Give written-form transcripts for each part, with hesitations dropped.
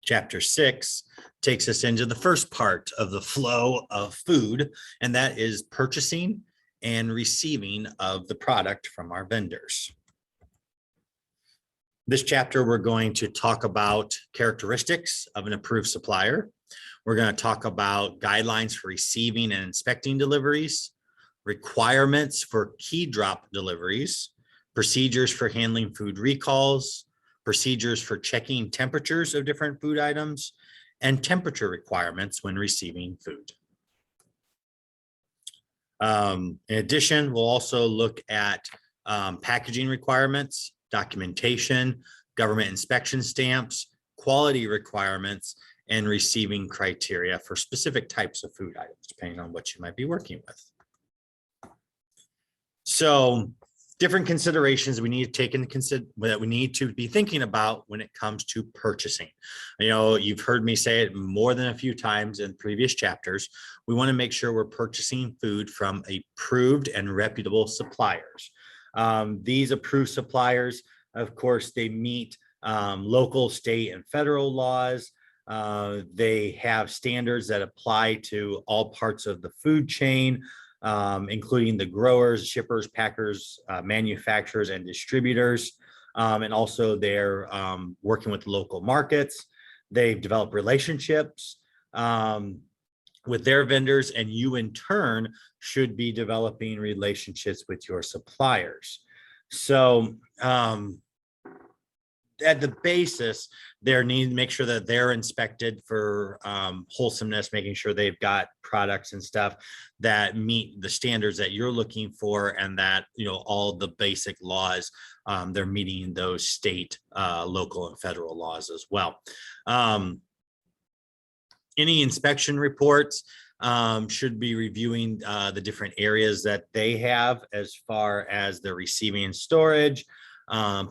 Chapter 6 takes us into the first part of the flow of food, and that is purchasing and receiving of the product from our vendors. This chapter, we're going to talk about characteristics of an approved supplier. We're going to talk about guidelines for receiving and inspecting deliveries, requirements for key drop deliveries, procedures for handling food recalls, procedures for checking temperatures of different food items, and temperature requirements when receiving food. In addition, we'll also look at packaging requirements, documentation, government inspection stamps, quality requirements, and receiving criteria for specific types of food items, depending on what you might be working with. So different considerations we need to take into that we need to be thinking about when it comes to purchasing. You know, you've heard me say it more than a few times in previous chapters. We want to make sure we're purchasing food from approved and reputable suppliers. These approved suppliers, of course, they meet local, state, and federal laws. They have standards that apply to all parts of the food chain, including the growers, shippers, packers, manufacturers, and distributors. And also they're working with local markets. They've developed relationships with their vendors, and you in turn should be developing relationships with your suppliers. So at the basis, they need to make sure that they're inspected for wholesomeness, making sure they've got products and stuff that meet the standards that you're looking for, and that, you know, all the basic laws, they're meeting those state, local, and federal laws as well. Any inspection reports should be reviewing the different areas that they have as far as the receiving and storage,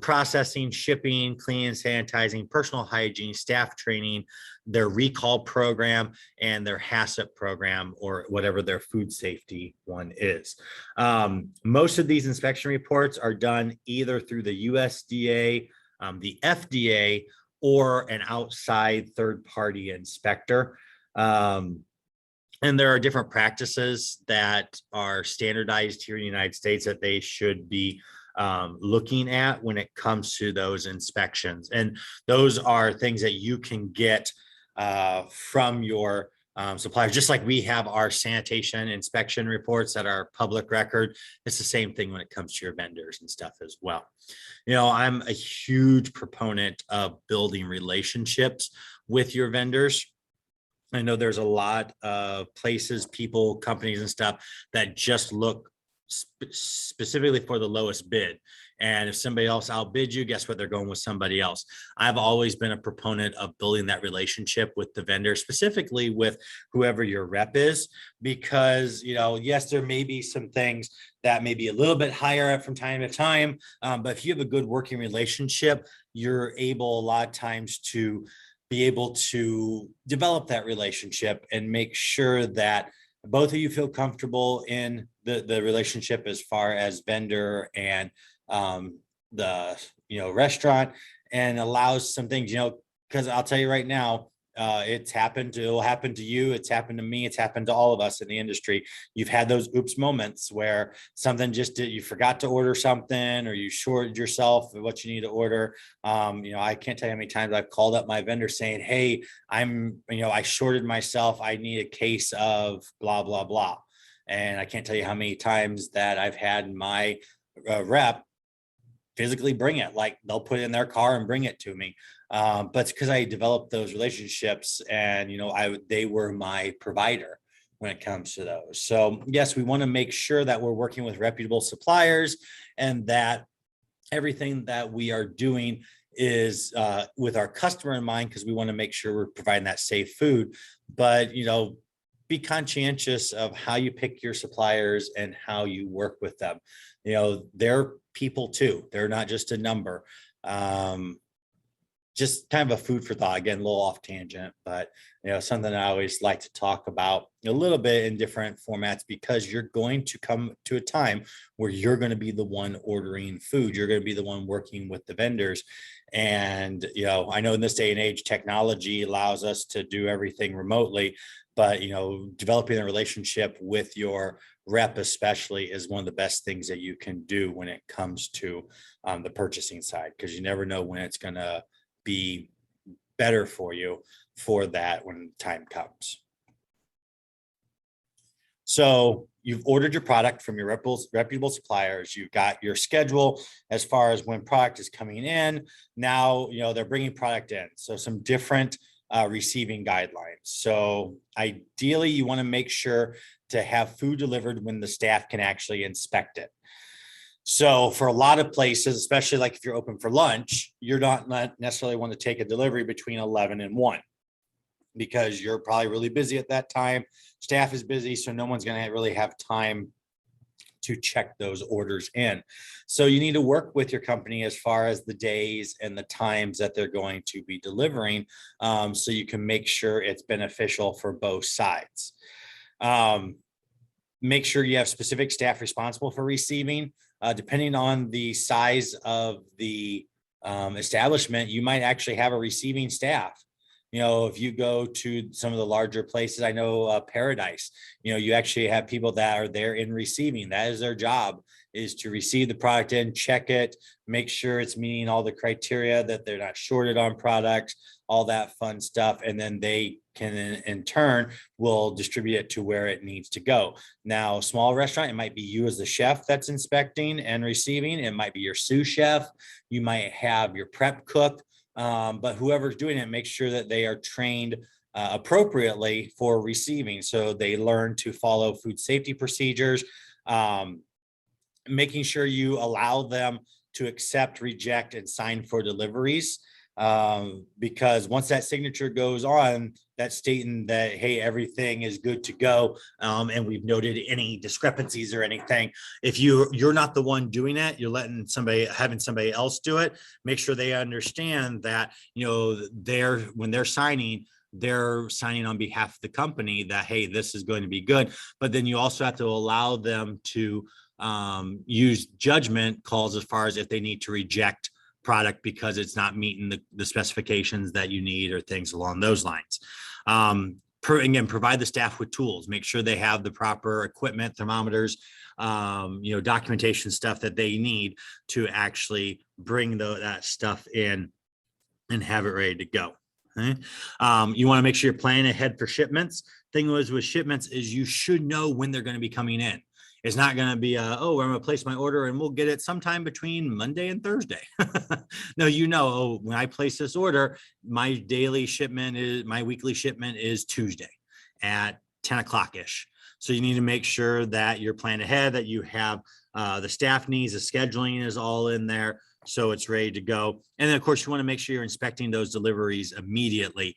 processing, shipping, cleaning, sanitizing, personal hygiene, staff training, their recall program, and their HACCP program, or whatever their food safety one is. Most of these inspection reports are done either through the USDA, the FDA, or an outside third-party inspector. And there are different practices that are standardized here in the United States that they should be looking at when it comes to those inspections. And those are things that you can get from your suppliers. Just like we have our sanitation inspection reports that are public record, it's the same thing when it comes to your vendors and stuff as well. You know, I'm a huge proponent of building relationships with your vendors. I know there's a lot of places, people, companies, and stuff that just look specifically for the lowest bid. And if somebody else outbids you, guess what? They're going with somebody else. I've always been a proponent of building that relationship with the vendor, specifically with whoever your rep is, because, you know, yes, there may be some things that may be a little bit higher from time to time, but if you have a good working relationship, you're able a lot of times to be able to develop that relationship and make sure that both of you feel comfortable in the relationship as far as vendor and the, you know, restaurant, and allows some things, you know, because I'll tell you right now, it's happened to, it'll happen to you, it's happened to me, it's happened to all of us in the industry. You've had those oops moments where something just did, you forgot to order something, or you shorted yourself of what you need to order. You know, I can't tell you how many times I've called up my vendor saying, hey, I shorted myself, I need a case of blah, blah, blah. And I can't tell you how many times that I've had my rep physically bring it, like they'll put it in their car and bring it to me. But it's because I developed those relationships, and, you know, they were my provider when it comes to those. So yes, we want to make sure that we're working with reputable suppliers, and that everything that we are doing is with our customer in mind, because we want to make sure we're providing that safe food. But, you know, be conscientious of how you pick your suppliers and how you work with them. You know, they're people too. They're not just a number. just kind of a food for thought. Again, a little off tangent, but something I always like to talk about a little bit in different formats, because you're going to come to a time where you're going to be the one ordering food. You're going to be the one working with the vendors. And, I know in this day and age, technology allows us to do everything remotely, but, developing a relationship with your rep especially is one of the best things that you can do when it comes to the purchasing side, because you never know when it's going to be better for you for that when time comes. So you've ordered your product from your reputable suppliers. You've got your schedule as far as when product is coming in. Now, they're bringing product in. So some different receiving guidelines. So ideally, you want to make sure to have food delivered when the staff can actually inspect it. So for a lot of places, especially like if you're open for lunch, you're not necessarily want to take a delivery between 11 and 1, because you're probably really busy at that time. Staff is busy, so no one's going to really have time to check those orders in. So you need to work with your company as far as the days and the times that they're going to be delivering, so you can make sure it's beneficial for both sides. Make sure you have specific staff responsible for receiving. Depending on the size of the establishment, you might actually have a receiving staff. If you go to some of the larger places, I know Paradise, you actually have people that are there in receiving. That is their job, is to receive the product in, check it, make sure it's meeting all the criteria, that they're not shorted on products, all that fun stuff. And then they can, in turn, will distribute it to where it needs to go. Now, a small restaurant, it might be you as the chef that's inspecting and receiving. It might be your sous chef. You might have your prep cook. But whoever's doing it, make sure that they are trained appropriately for receiving. So they learn to follow food safety procedures, making sure you allow them to accept, reject, and sign for deliveries. Because once that signature goes on, that's stating that, hey, everything is good to go, and we've noted any discrepancies or anything. If you're not the one doing it, you're having somebody else do it. Make sure they understand that when they're signing on behalf of the company, that, hey, this is going to be good. But then you also have to allow them to use judgment calls as far as if they need to reject product because it's not meeting the specifications that you need, or things along those lines. Again, provide the staff with tools. Make sure they have the proper equipment, thermometers, documentation stuff that they need to actually bring that stuff in and have it ready to go. Okay? You want to make sure you're planning ahead for shipments. Thing with shipments is you should know when they're going to be coming in. It's not going to be, I'm going to place my order and we'll get it sometime between Monday and Thursday. No, when I place this order, my weekly shipment is Tuesday at 10 o'clock ish. So you need to make sure that you're planned ahead, that you have the staff needs, the scheduling is all in there, so it's ready to go. And then, of course, you want to make sure you're inspecting those deliveries immediately,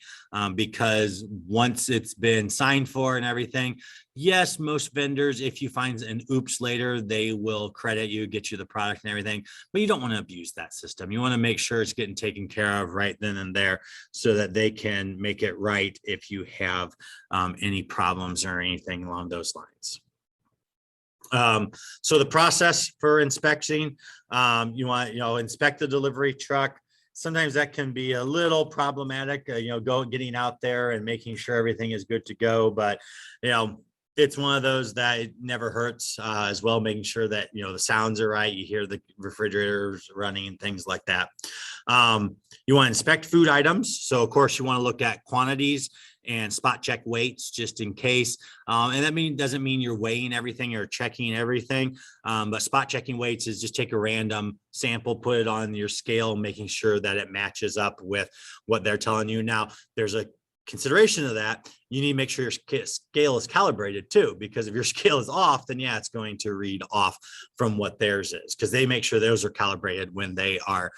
because once it's been signed for and everything, yes, most vendors, if you find an oops later, they will credit you, get you the product and everything, but you don't want to abuse that system. You want to make sure it's getting taken care of right then and there, so that they can make it right if you have any problems or anything along those lines. So the process for inspecting, you want, inspect the delivery truck. Sometimes that can be a little problematic, getting out there and making sure everything is good to go. But, it's one of those that it never hurts, as well, making sure that, the sounds are right. You hear the refrigerators running and things like that. You want to inspect food items. So of course you want to look at quantities and spot check weights just in case. And that doesn't mean you're weighing everything or checking everything. But spot checking weights is just take a random sample, put it on your scale, making sure that it matches up with what they're telling you. Now, there's a consideration of that. You need to make sure your scale is calibrated too, because if your scale is off, then yeah, it's going to read off from what theirs is, because they make sure those are calibrated when they are,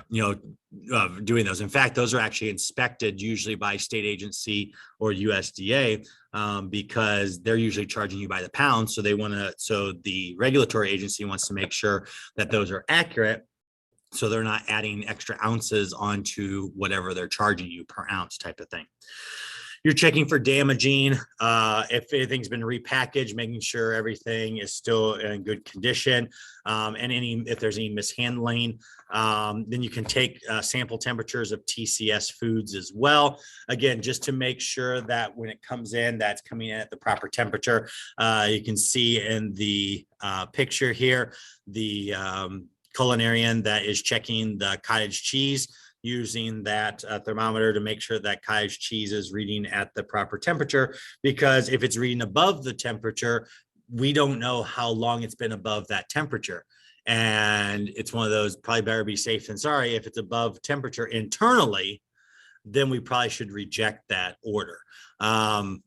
doing those. In fact, those are actually inspected usually by state agency or USDA, because they're usually charging you by the pound. So so the regulatory agency wants to make sure that those are accurate. So they're not adding extra ounces onto whatever they're charging you per ounce type of thing. You're checking for damaging. If anything's been repackaged, making sure everything is still in good condition, and if there's any mishandling, then you can take sample temperatures of TCS foods as well. Again, just to make sure that when it comes in, that's coming in at the proper temperature. You can see in the picture here, the culinarian that is checking the cottage cheese, using that thermometer to make sure that cottage cheese is reading at the proper temperature, because if it's reading above the temperature, we don't know how long it's been above that temperature. And it's one of those, probably better be safe than sorry. If it's above temperature internally, then we probably should reject that order. I'll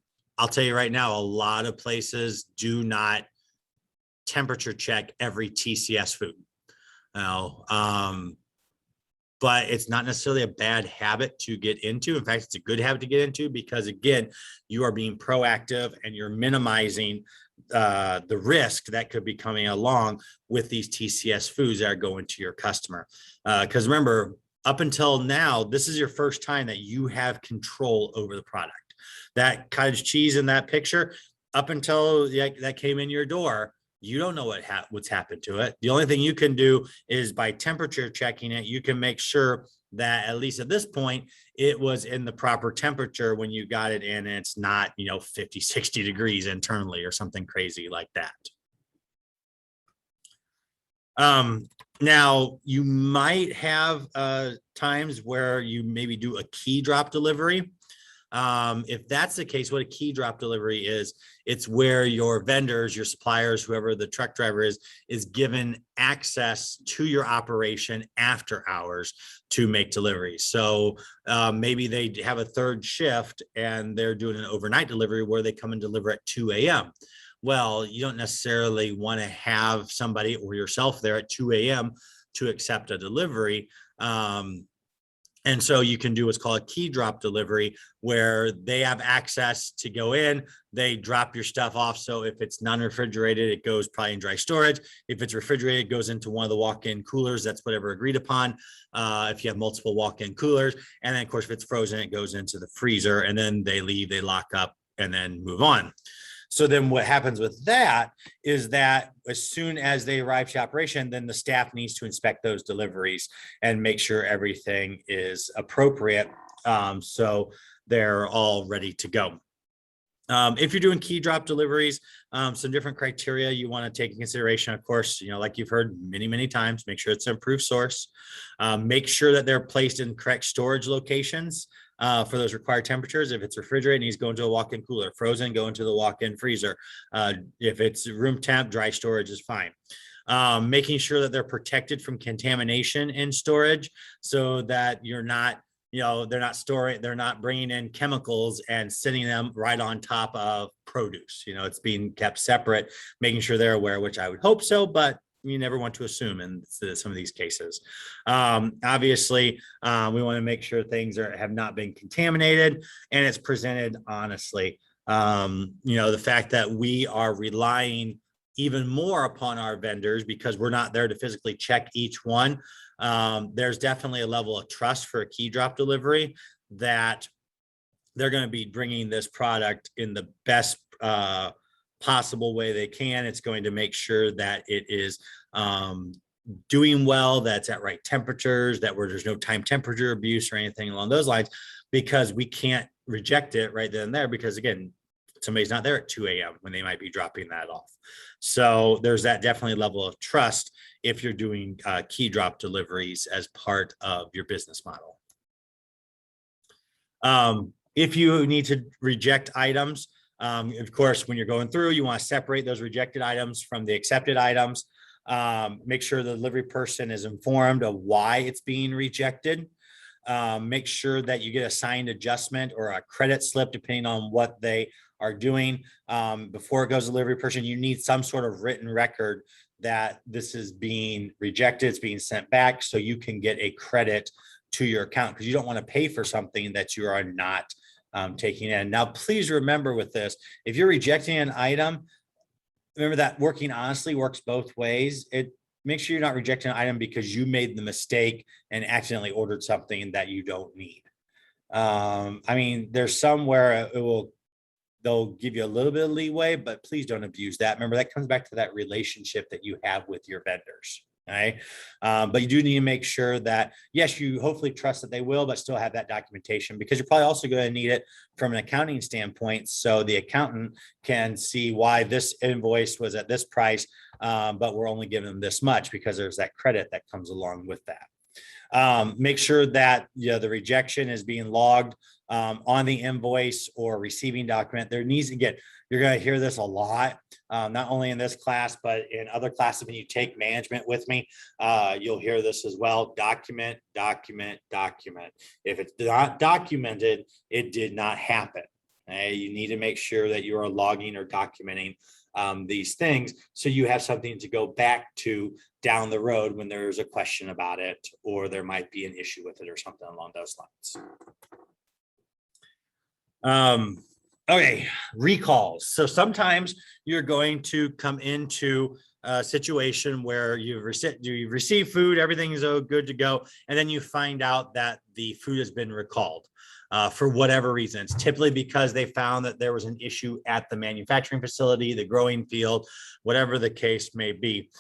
tell you right now, a lot of places do not temperature check every TCS food. Now, but it's not necessarily a bad habit to get into. In fact, it's a good habit to get into, because again, you are being proactive and you're minimizing the risk that could be coming along with these TCS foods that are going to your customer. Because remember, up until now, this is your first time that you have control over the product. That cottage cheese in that picture, up until that came in your door, you don't know what's happened to it. The only thing you can do is by temperature checking it, you can make sure that at least at this point, it was in the proper temperature when you got it in, and it's not, 50, 60 degrees internally or something crazy like that. Now, you might have times where you maybe do a key drop delivery. If that's the case, what a key drop delivery is, it's where your vendors, your suppliers, whoever the truck driver is given access to your operation after hours to make deliveries. So maybe they have a third shift and they're doing an overnight delivery where they come and deliver at 2 a.m. Well, you don't necessarily want to have somebody or yourself there at 2 a.m. to accept a delivery. And so you can do what's called a key drop delivery, where they have access to go in, they drop your stuff off. So if it's non-refrigerated, it goes probably in dry storage. If it's refrigerated, it goes into one of the walk-in coolers. That's whatever agreed upon. If you have multiple walk-in coolers. And then of course, if it's frozen, it goes into the freezer, and then they leave, they lock up and then move on. So then what happens with that is that as soon as they arrive to operation, then the staff needs to inspect those deliveries and make sure everything is appropriate. So they're all ready to go. If you're doing key drop deliveries, some different criteria you want to take in consideration. Of course, like you've heard many, many times, make sure it's an approved source. Make sure that they're placed in correct storage locations for those required temperatures. If it's refrigerated, it needs to go into a walk-in cooler. Frozen, go into the walk-in freezer. If it's room temp, dry storage is fine. Making sure that they're protected from contamination in storage, so that you're not, they're not bringing in chemicals and sitting them right on top of produce. It's being kept separate, making sure they're aware, which I would hope so, but you never want to assume in some of these cases. Obviously, we want to make sure things have not been contaminated and it's presented honestly. The fact that we are relying even more upon our vendors because we're not there to physically check each one. There's definitely a level of trust for a key drop delivery that they're going to be bringing this product in the best possible way they can. It's going to make sure that it is doing well, that's at right temperatures, that where there's no time temperature abuse or anything along those lines, because we can't reject it right then and there, because again, somebody's not there at 2 a.m. when they might be dropping that off. So there's that definitely level of trust if you're doing key drop deliveries as part of your business model. If you need to reject items, of course, when you're going through, you want to separate those rejected items from the accepted items. Make sure the delivery person is informed of why it's being rejected. Make sure that you get a signed adjustment or a credit slip, depending on what they are doing. Before it goes to the delivery person, you need some sort of written record that this is being rejected, it's being sent back, so you can get a credit to your account, because you don't want to pay for something that you are not taking in. Now, please remember with this, if you're rejecting an item, remember that working honestly works both ways. make sure you're not rejecting an item because you made the mistake and accidentally ordered something that you don't need. I mean, there's some where they'll give you a little bit of leeway, but please don't abuse that. Remember, that comes back to that relationship that you have with your vendors. Right. But you do need to make sure that, yes, you hopefully trust that they will, but still have that documentation, because you're probably also going to need it from an accounting standpoint. So the accountant can see why this invoice was at this price, but we're only giving them this much, because there's that credit that comes along with that. Make sure that the rejection is being logged on the invoice or receiving document. There needs to get, you're going to hear this a lot, not only in this class, but in other classes. When you take management with me, you'll hear this as well. Document, document, document. If it's not documented, it did not happen. Okay? You need to make sure that you are logging or documenting these things, so you have something to go back to down the road when there's a question about it, or there might be an issue with it or something along those lines. Okay, recalls. So sometimes you're going to come into a situation where you receive food, everything is good to go, and then you find out that the food has been recalled for whatever reason. It's typically because they found that there was an issue at the manufacturing facility, the growing field, whatever the case may be.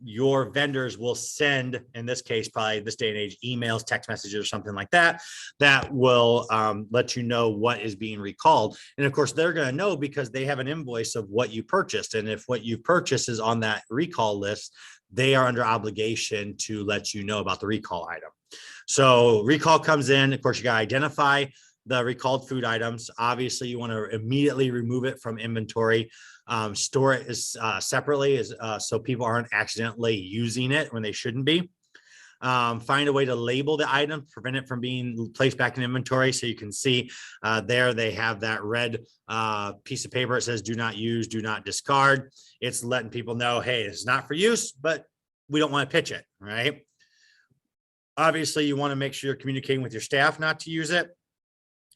Your vendors will send, in this case, probably this day and age, emails, text messages, or something like that, that will let you know what is being recalled. And of course, they're going to know because they have an invoice of what you purchased. And if what you purchased is on that recall list, they are under obligation to let you know about the recall item. So recall comes in, of course, you got to identify the recalled food items. Obviously, you want to immediately remove it from inventory. Store it separately, so people aren't accidentally using it when they shouldn't be. Find a way to label the item, prevent it from being placed back in inventory. So you can see there they have that red piece of paper. It says do not use, do not discard. It's letting people know, hey, it's not for use, but we don't want to pitch it, right? Obviously, you want to make sure you're communicating with your staff not to use it.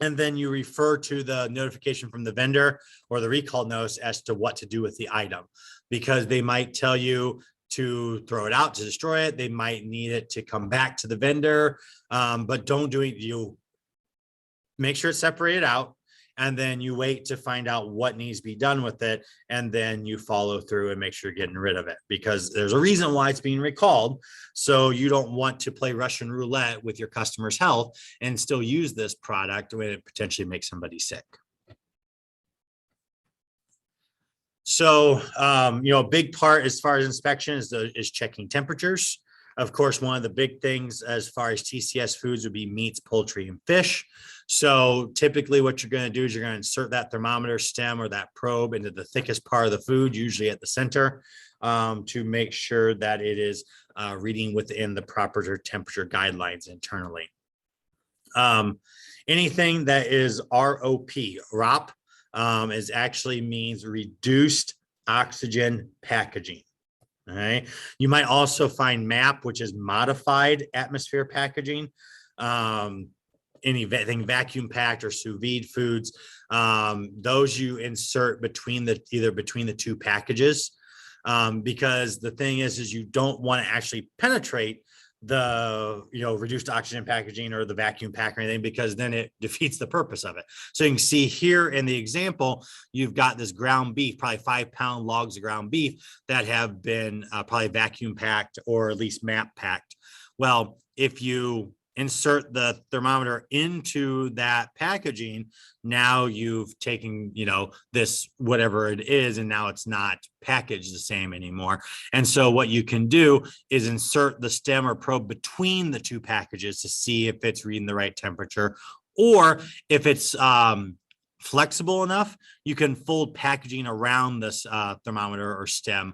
And then you refer to the notification from the vendor or the recall notice as to what to do with the item, because they might tell you to throw it out, to destroy it. They might need it to come back to the vendor, but don't do it. You make sure it's separated out, and then you wait to find out what needs to be done with it. And then you follow through and make sure you're getting rid of it, because there's a reason why it's being recalled. So you don't want to play Russian roulette with your customer's health and still use this product when it potentially makes somebody sick. So, a big part as far as inspection is checking temperatures. Of course, one of the big things as far as TCS foods would be meats, poultry, and fish. So typically what you're going to do is you're going to insert that thermometer stem or that probe into the thickest part of the food, usually at the center, to make sure that it is reading within the proper temperature guidelines internally. Anything that is ROP is actually means reduced oxygen packaging. All right. You might also find MAP, which is modified atmosphere packaging. Anything vacuum packed or sous vide foods, those you insert either between the two packages, because the thing is you don't want to actually penetrate the reduced oxygen packaging or the vacuum pack or anything, because then it defeats the purpose of it. So you can see here in the example, you've got this ground beef, probably 5-pound logs of ground beef that have been probably vacuum packed or at least MAP packed. Well, if you insert the thermometer into that packaging, now you've taken this whatever it is, and now it's not packaged the same anymore. And so what you can do is insert the stem or probe between the two packages to see if it's reading the right temperature, or if it's flexible enough, you can fold packaging around this thermometer or stem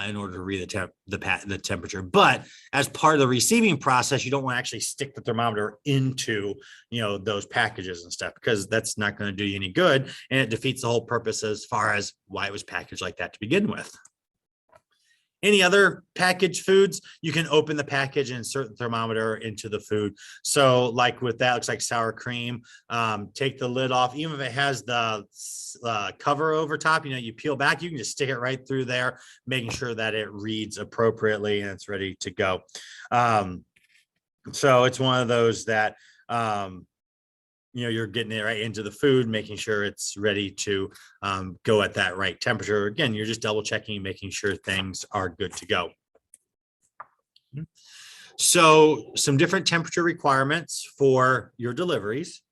in order to read the temperature. But as part of the receiving process, you don't want to actually stick the thermometer into those packages and stuff, because that's not going to do you any good, and it defeats the whole purpose as far as why it was packaged like that to begin with. Any other packaged foods, you can open the package and insert the thermometer into the food. So like with that, looks like sour cream, take the lid off, even if it has the cover over top, you peel back, you can just stick it right through there, making sure that it reads appropriately and it's ready to go. So it's one of those that, you're getting it right into the food, making sure it's ready to go at that right temperature. Again, you're just double checking, making sure things are good to go. So some different temperature requirements for your deliveries.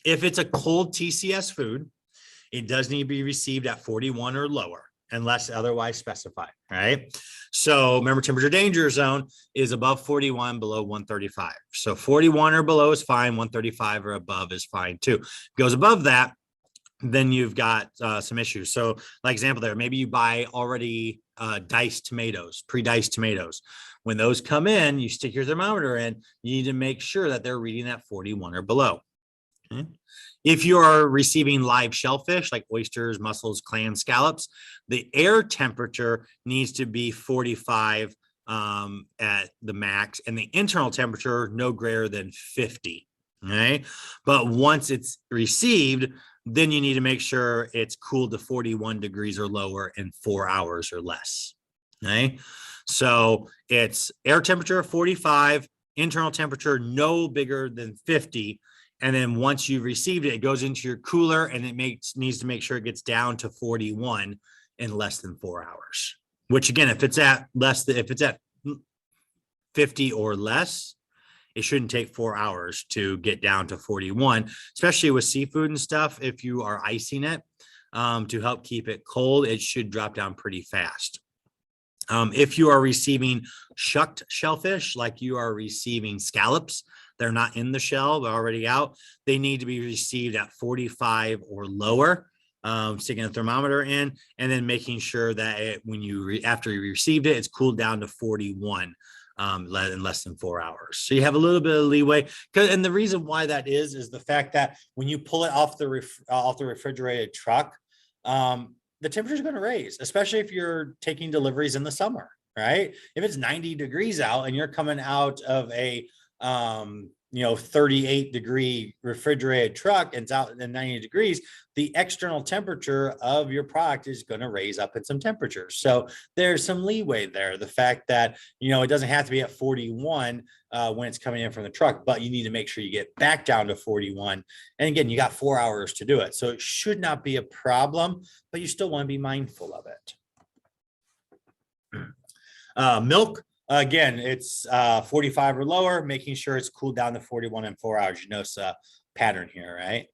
If it's a cold TCS food, it does need to be received at 41 or lower, unless otherwise specified, right? So remember, temperature danger zone is above 41, below 135. So 41 or below is fine, 135 or above is fine too. Goes above that, then you've got some issues. So like example there, maybe you buy already diced tomatoes, pre-diced tomatoes. When those come in, you stick your thermometer in, you need to make sure that they're reading that 41 or below. Okay. If you are receiving live shellfish like oysters, mussels, clams, scallops, the air temperature needs to be 45 at the max, and the internal temperature no greater than 50. Okay. But once it's received, then you need to make sure it's cooled to 41 degrees or lower in 4 hours or less. Okay. So it's air temperature 45, internal temperature no bigger than 50. And then once you've received it, it goes into your cooler, and it needs to make sure it gets down to 41 in less than 4 hours. Which again, if it's at 50 or less, it shouldn't take 4 hours to get down to 41, especially with seafood and stuff. If you are icing it to help keep it cold, it should drop down pretty fast. If you are receiving shucked shellfish, like you are receiving scallops, they're not in the shell, they're already out, they need to be received at 45 or lower, sticking a thermometer in, and then making sure that after you received it, it's cooled down to 41 in less than 4 hours. So you have a little bit of leeway. And the reason why that is the fact that when you pull it off the refrigerated truck, the temperature is going to raise, especially if you're taking deliveries in the summer, right? If it's 90 degrees out and you're coming out of a 38 degree refrigerated truck and it's out in 90 degrees, the external temperature of your product is going to raise up in some temperature. So there's some leeway there. The fact that, it doesn't have to be at 41 when it's coming in from the truck, but you need to make sure you get back down to 41. And again, you got 4 hours to do it. So it should not be a problem, but you still want to be mindful of it. Milk. Again, it's 45 or lower, making sure it's cooled down to 41 in 4 hours. You notice a pattern here, right?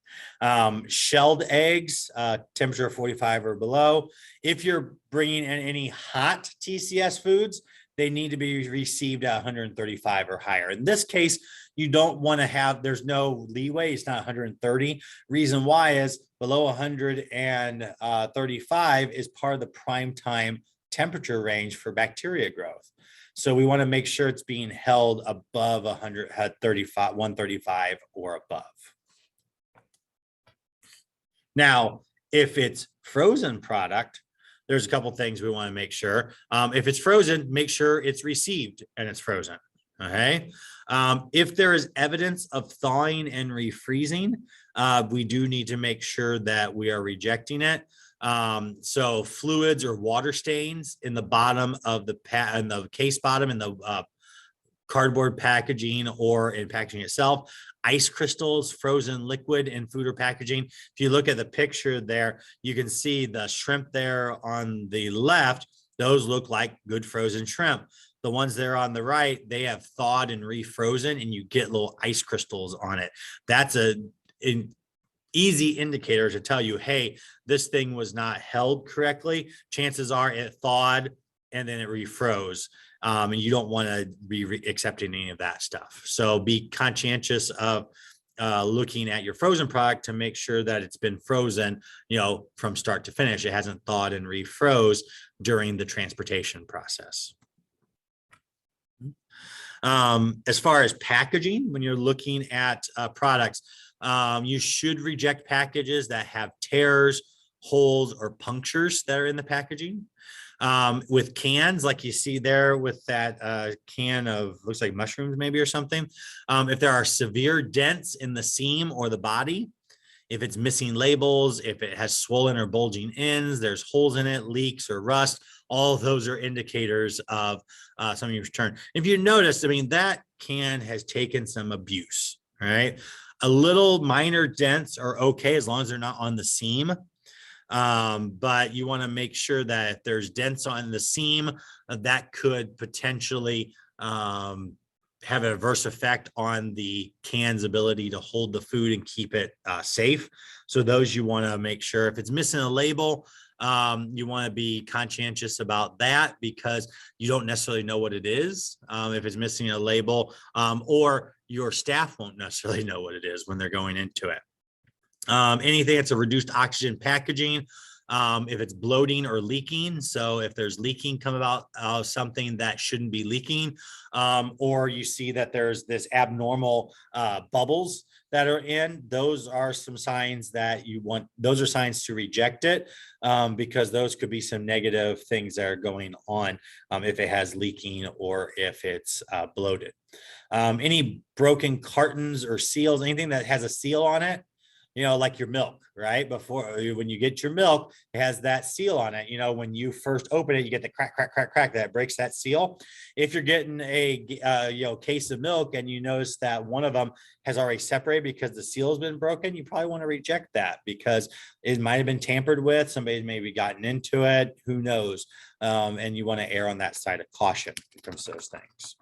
Shelled eggs, temperature 45 or below. If you're bringing in any hot TCS foods, they need to be received at 135 or higher. In this case, you don't want to have, there's no leeway. It's not 130. Reason why is below 135 is part of the prime time temperature range for bacteria growth. So we want to make sure it's being held above 135 or above. Now, if it's frozen product, there's a couple things we want to make sure. If it's frozen, make sure it's received and it's frozen. Okay. If there is evidence of thawing and refreezing, we do need to make sure that we are rejecting it. So fluids or water stains in the bottom of the case bottom in the cardboard packaging or in packaging itself, ice crystals, frozen liquid in food or packaging. If you look at the picture there, you can see the shrimp there on the left. Those look like good frozen shrimp. The ones there on the right, they have thawed and refrozen, and you get little ice crystals on it. That's an easy indicator to tell you, hey, this thing was not held correctly. Chances are it thawed and then it refroze. And you don't want to be accepting any of that stuff. So be conscientious of looking at your frozen product to make sure that it's been frozen, from start to finish. It hasn't thawed and refroze during the transportation process. As far as packaging, when you're looking at products, you should reject packages that have tears, holes, or punctures that are in the packaging. With cans, like you see there with that can of, looks like mushrooms maybe or something. If there are severe dents in the seam or the body, if it's missing labels, if it has swollen or bulging ends, there's holes in it, leaks or rust, all of those are indicators of something you've returned. If you notice, I mean, that can has taken some abuse, right? A little minor dents are okay as long as they're not on the seam. But you want to make sure that if there's dents on the seam, that could potentially have an adverse effect on the can's ability to hold the food and keep it safe. So those you want to make sure. If it's missing a label, you want to be conscientious about that because you don't necessarily know what it is. If it's missing a label, or your staff won't necessarily know what it is when they're going into it. Anything that's a reduced oxygen packaging, if it's bloating or leaking. So if there's leaking come about something that shouldn't be leaking, or you see that there's this abnormal bubbles that are in, those are some signs that you want, those are signs to reject it, because those could be some negative things that are going on if it has leaking or if it's bloated. Any broken cartons or seals, anything that has a seal on it, you know, like your milk, right? Before, when you get your milk, it has that seal on it. You know, when you first open it, you get the crack, crack, crack, crack that breaks that seal. If you're getting a case of milk and you notice that one of them has already separated because the seal has been broken, you probably want to reject that because it might have been tampered with. Somebody's maybe gotten into it. Who knows? And you want to err on that side of caution when it comes to those things.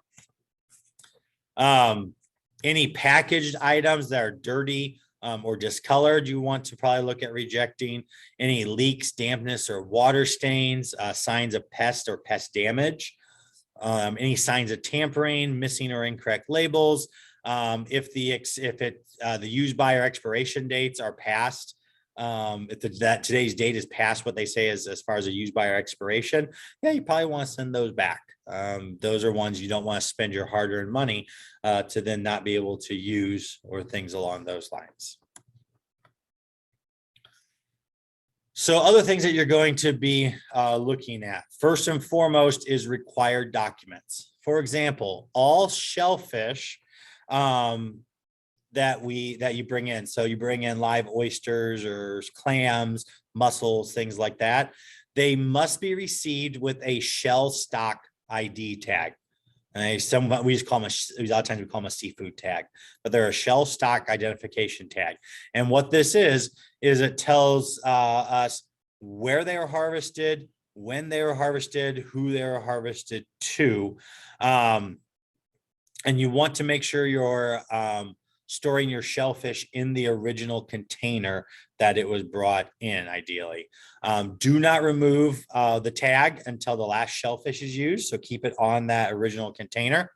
Any packaged items that are dirty or discolored, you want to probably look at rejecting. Any leaks, dampness, or water stains, signs of pest or pest damage, any signs of tampering, missing or incorrect labels. If the use by or expiration dates are past, if that today's date is past what they say is as far as a use by or expiration, yeah, you probably want to send those back. Those are ones you don't want to spend your hard-earned money to then not be able to use or things along those lines. So other things that you're going to be looking at, first and foremost, is required documents. For example, all shellfish that you bring in. So you bring in live oysters or clams, mussels, things like that. They must be received with a shell stock ID tag. And we just call them a lot of times we call them a seafood tag, but they're a shell stock identification tag. And what this is it tells us where they are harvested, when they were harvested, who they were harvested to. And you want to make sure you're storing your shellfish in the original container that it was brought in, ideally. Do not remove the tag until the last shellfish is used, so keep it on that original container.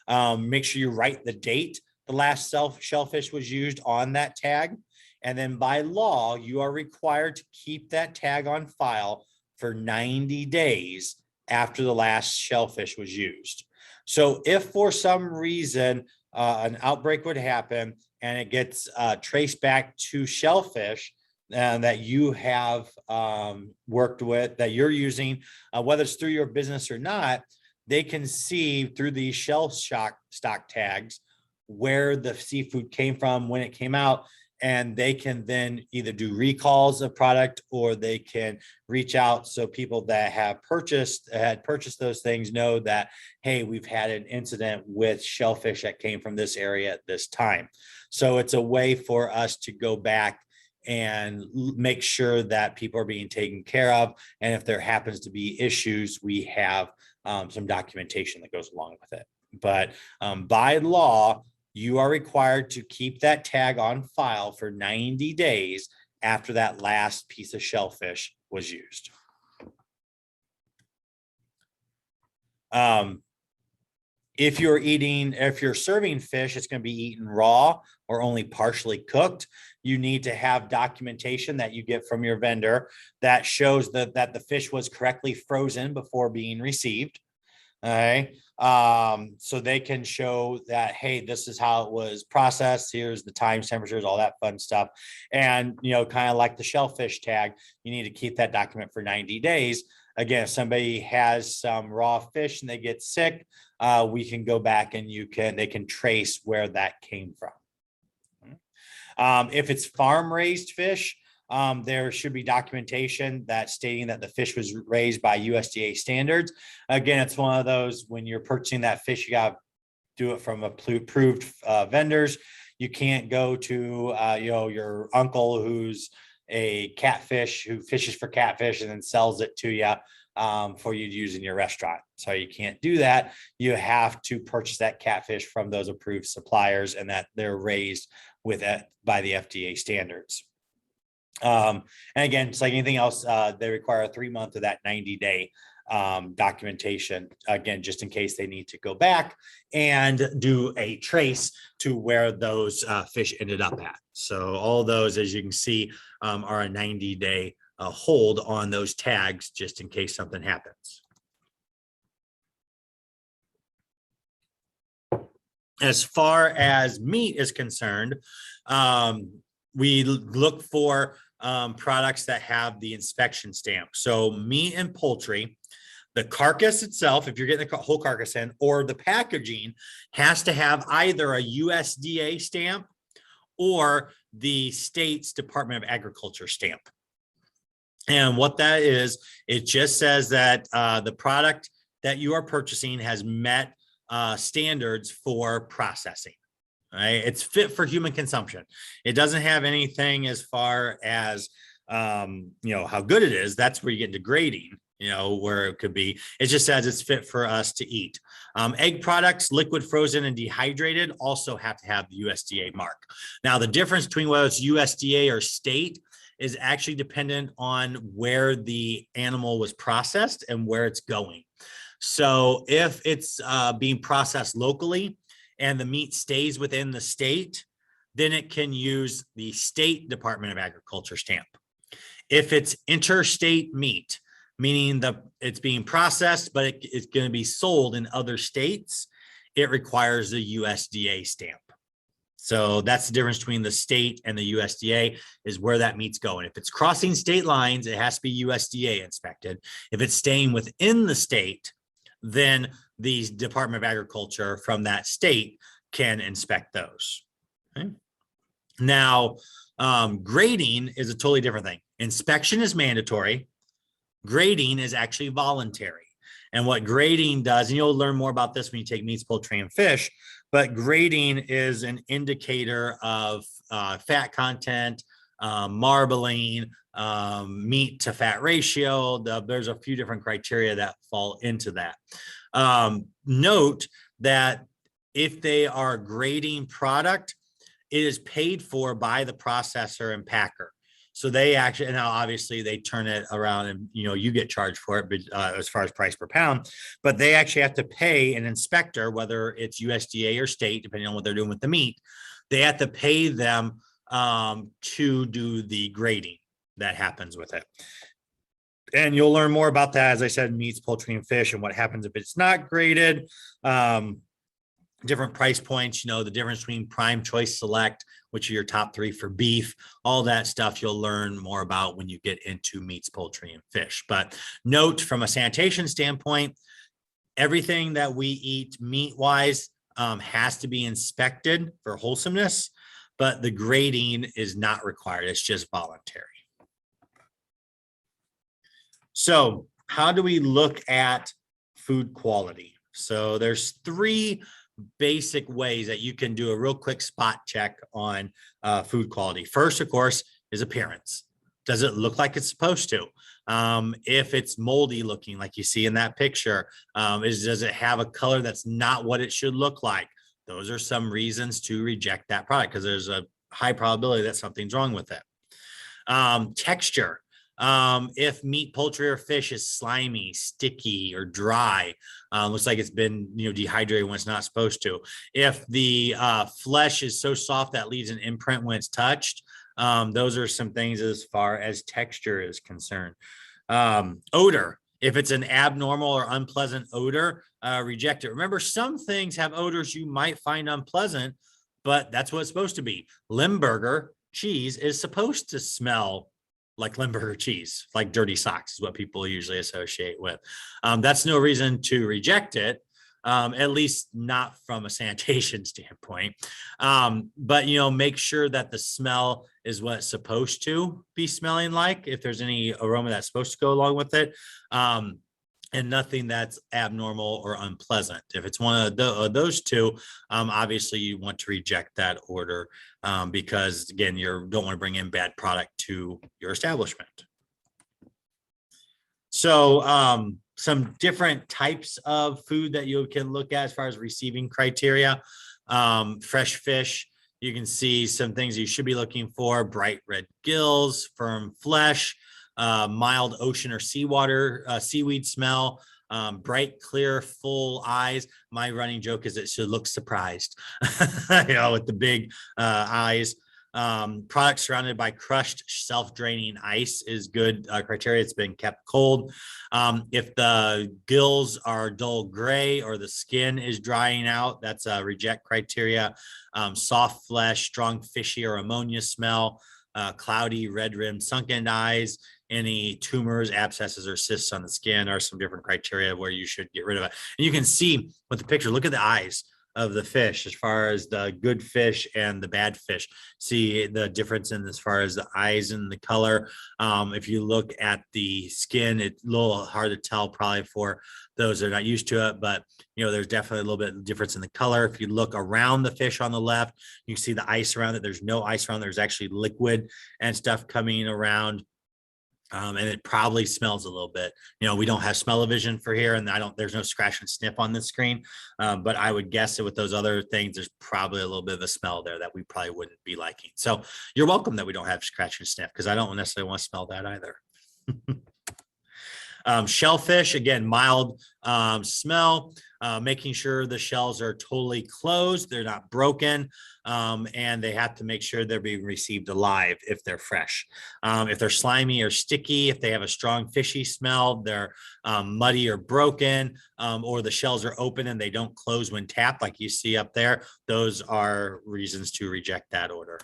Make sure you write the date the last shellfish was used on that tag. And then by law, you are required to keep that tag on file for 90 days after the last shellfish was used. So if for some reason an outbreak would happen and it gets traced back to shellfish that you have worked with, that you're using, whether it's through your business or not, they can see through these shell stock tags where the seafood came from, when it came out, and they can then either do recalls of product or they can reach out so people that had purchased those things know that, hey, we've had an incident with shellfish that came from this area at this time. So it's a way for us to go back and make sure that people are being taken care of. And if there happens to be issues, we have some documentation that goes along with it. But by law, you are required to keep that tag on file for 90 days after that last piece of shellfish was used. If you're serving fish, it's going to be eaten raw or only partially cooked. You need to have documentation that you get from your vendor that shows that the fish was correctly frozen before being received. All right. So they can show that, hey, this is how it was processed. Here's the times, temperatures, all that fun stuff. And, kind of like the shellfish tag, you need to keep that document for 90 days. Again, if somebody has some raw fish and they get sick, we can go back and they can trace where that came from. If it's farm raised fish, there should be documentation that stating that the fish was raised by USDA standards. Again, it's one of those, when you're purchasing that fish, you got to do it from approved vendors. You can't go to your uncle who's a catfish who fishes for catfish and then sells it to you for you to use in your restaurant. So you can't do that. You have to purchase that catfish from those approved suppliers and that they're raised with it by the FDA standards. And again, it's like anything else, they require a 3-month of that 90-day documentation, again, just in case they need to go back and do a trace to where those fish ended up at. So all those, as you can see, are a 90-day hold on those tags, just in case something happens. As far as meat is concerned, we look for products that have the inspection stamp. So meat and poultry, the carcass itself, if you're getting the whole carcass in, or the packaging, has to have either a USDA stamp or the state's Department of Agriculture stamp. And what that is, it just says that the product that you are purchasing has met standards for processing. Right? It's fit for human consumption. It doesn't have anything as far as how good it is. That's where you get into grading, where it could be. It just says it's fit for us to eat. Egg products, liquid, frozen, and dehydrated, also have to have the USDA mark. Now, the difference between whether it's USDA or state is actually dependent on where the animal was processed and where it's going. So if it's being processed locally and the meat stays within the state, then it can use the state Department of Agriculture stamp. If it's interstate meat, meaning it's being processed, but it's going to be sold in other states, it requires a USDA stamp. So that's the difference between the state and the USDA, is where that meat's going. If it's crossing state lines, it has to be USDA inspected. If it's staying within the state, then the Department of Agriculture from that state can inspect those. Okay. Now, grading is a totally different thing. Inspection is mandatory. Grading is actually voluntary. And what grading does, and you'll learn more about this when you take meats, poultry, and fish, but grading is an indicator of fat content, marbling, meat to fat ratio. There's a few different criteria that fall into that. Note that if they are grading product, it is paid for by the processor and packer. So they actually, now obviously they turn it around and you get charged for it, but as far as price per pound, but they actually have to pay an inspector, whether it's USDA or state, depending on what they're doing with the meat. They have to pay them to do the grading that happens with it. And you'll learn more about that, as I said, meats, poultry, and fish, and what happens if it's not graded. Different price points, the difference between prime, choice, select, which are your top 3 for beef, all that stuff you'll learn more about when you get into meats, poultry, and fish. But note, from a sanitation standpoint, everything that we eat meat-wise has to be inspected for wholesomeness, but the grading is not required. It's just voluntary. So how do we look at food quality? So there's 3 basic ways that you can do a real quick spot check on food quality. First, of course, is appearance. Does it look like it's supposed to? If it's moldy looking, like you see in that picture, does it have a color that's not what it should look like? Those are some reasons to reject that product, because there's a high probability that something's wrong with it. Texture. If meat, poultry, or fish is slimy, sticky, or dry, looks like it's been dehydrated when it's not supposed to. If the flesh is so soft that leaves an imprint when it's touched, those are some things as far as texture is concerned. Odor. If it's an abnormal or unpleasant odor, reject it. Remember, some things have odors you might find unpleasant, but that's what it's supposed to be. Limburger cheese is supposed to smell like Limburger cheese, like dirty socks is what people usually associate with. That's no reason to reject it. At least not from a sanitation standpoint. But, make sure that the smell is what it's supposed to be smelling like, if there's any aroma that's supposed to go along with it. And nothing that's abnormal or unpleasant. If it's one of those two, obviously you want to reject that order because, again, you don't want to bring in bad product to your establishment. So some different types of food that you can look at as far as receiving criteria. Fresh fish, you can see some things you should be looking for: bright red gills, firm flesh, mild ocean or seawater, seaweed smell, bright, clear, full eyes. My running joke is it should look surprised, with the big eyes. Products surrounded by crushed self-draining ice is good criteria. It's been kept cold. If the gills are dull gray or the skin is drying out, that's a reject criteria. Soft flesh, strong fishy or ammonia smell, cloudy, red rimmed, sunken eyes, any tumors, abscesses, or cysts on the skin are some different criteria where you should get rid of it. And you can see with the picture, look at the eyes of the fish as far as the good fish and the bad fish. See the difference in as far as the eyes and the color. If you look at the skin, it's a little hard to tell probably for those that are not used to it, but there's definitely a little bit of difference in the color. If you look around the fish on the left, you see the ice around it. There's no ice around. There's actually liquid and stuff coming around. And it probably smells a little bit. We don't have smell-o-vision for here, and there's no scratch and sniff on the screen. But I would guess that with those other things, there's probably a little bit of a smell there that we probably wouldn't be liking. So you're welcome that we don't have scratch and sniff, because I don't necessarily want to smell that either. Shellfish, again, mild smell, making sure the shells are totally closed, they're not broken, and they have to make sure they're being received alive if they're fresh. If they're slimy or sticky, if they have a strong fishy smell, they're muddy or broken, or the shells are open and they don't close when tapped, like you see up there, those are reasons to reject that order.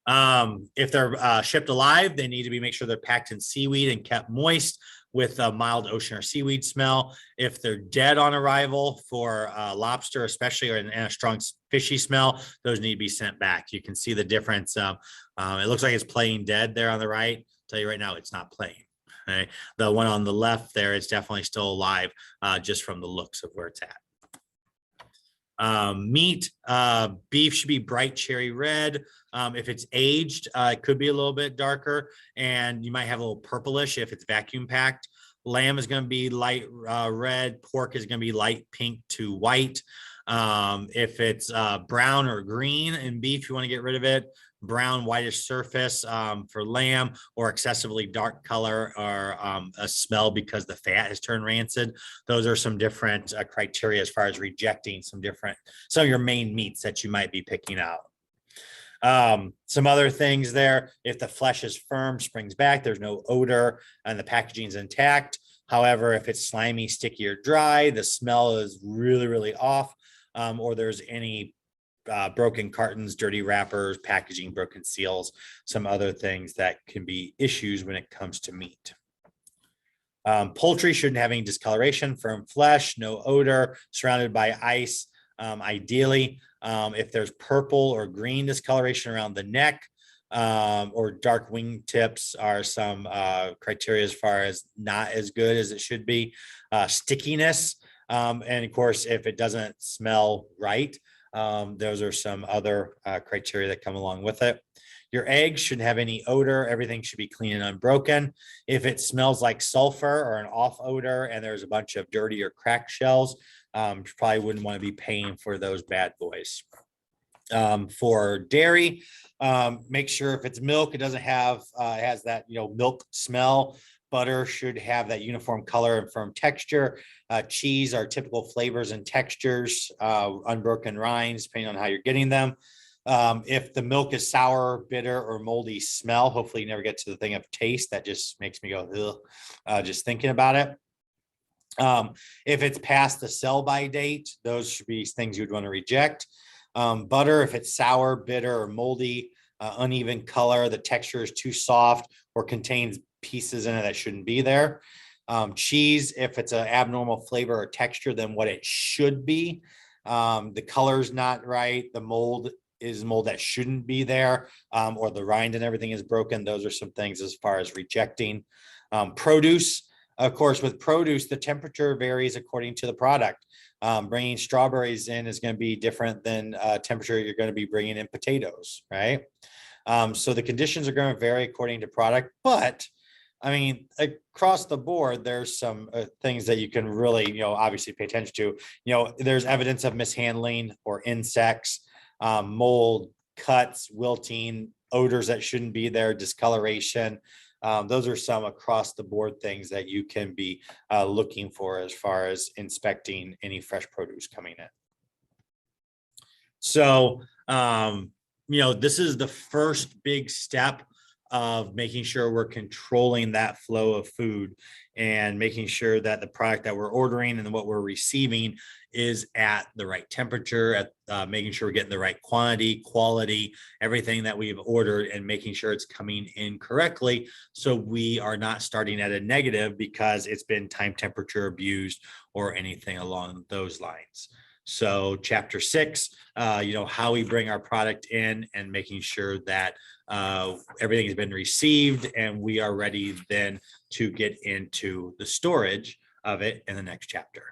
If they're shipped alive, they need to make sure they're packed in seaweed and kept moist with a mild ocean or seaweed smell. If they're dead on arrival for lobster, especially, or in a strong fishy smell, those need to be sent back. You can see the difference. It looks like it's playing dead there on the right. I'll tell you right now, it's not playing. Okay? The one on the left there, it's definitely still alive, just from the looks of where it's at. Meat, beef should be bright cherry red. If it's aged, it could be a little bit darker, and you might have a little purplish if it's vacuum packed. Lamb is going to be light red. Pork is going to be light pink to white. If it's brown or green in beef, you want to get rid of it. Brown, whitish surface for lamb, or excessively dark color, or a smell because the fat has turned rancid. Those are some different criteria as far as rejecting some of your main meats that you might be picking out. Some other things there: if the flesh is firm, springs back, there's no odor, and the packaging is intact. However, if it's slimy, sticky, or dry, the smell is really, really off, or there's any broken cartons, dirty wrappers, packaging, broken seals, some other things that can be issues when it comes to meat. Poultry shouldn't have any discoloration, firm flesh, no odor, surrounded by ice. Ideally, if there's purple or green discoloration around the neck, or dark wing tips are some criteria as far as not as good as it should be. Stickiness, and of course, if it doesn't smell right, those are some other criteria that come along with it. Your eggs shouldn't have any odor. Everything should be clean and unbroken. If it smells like sulfur or an off odor and there's a bunch of dirty or cracked shells, you probably wouldn't want to be paying for those bad boys. For dairy, make sure if it's milk, it doesn't have, it has that, milk smell. Butter should have that uniform color and firm texture. Cheese are typical flavors and textures, unbroken rinds, depending on how you're getting them. If the milk is sour, bitter, or moldy smell, hopefully you never get to the thing of taste. That just makes me go, ugh, just thinking about it. If it's past the sell-by date, those should be things you'd want to reject. Butter, if it's sour, bitter, or moldy, uneven color, the texture is too soft, or contains pieces in it that shouldn't be there. Cheese, if it's an abnormal flavor or texture than what it should be. The color's not right. The mold is mold that shouldn't be there, or the rind and everything is broken. Those are some things as far as rejecting. Produce, of course, with produce, the temperature varies according to the product. Bringing strawberries in is going to be different than temperature you're going to be bringing in potatoes, right? So the conditions are going to vary according to product, but I mean, across the board, there's some things that you can really, obviously pay attention to. There's evidence of mishandling or insects, mold, cuts, wilting, odors that shouldn't be there, discoloration. Those are some across the board things that you can be looking for as far as inspecting any fresh produce coming in. So, this is the first big step of making sure we're controlling that flow of food and making sure that the product that we're ordering and what we're receiving is at the right temperature, at making sure we're getting the right quantity, quality, everything that we've ordered, and making sure it's coming in correctly. So we are not starting at a negative because it's been time temperature abused or anything along those lines. So chapter 6, how we bring our product in and making sure that everything has been received and we are ready then to get into the storage of it in the next chapter.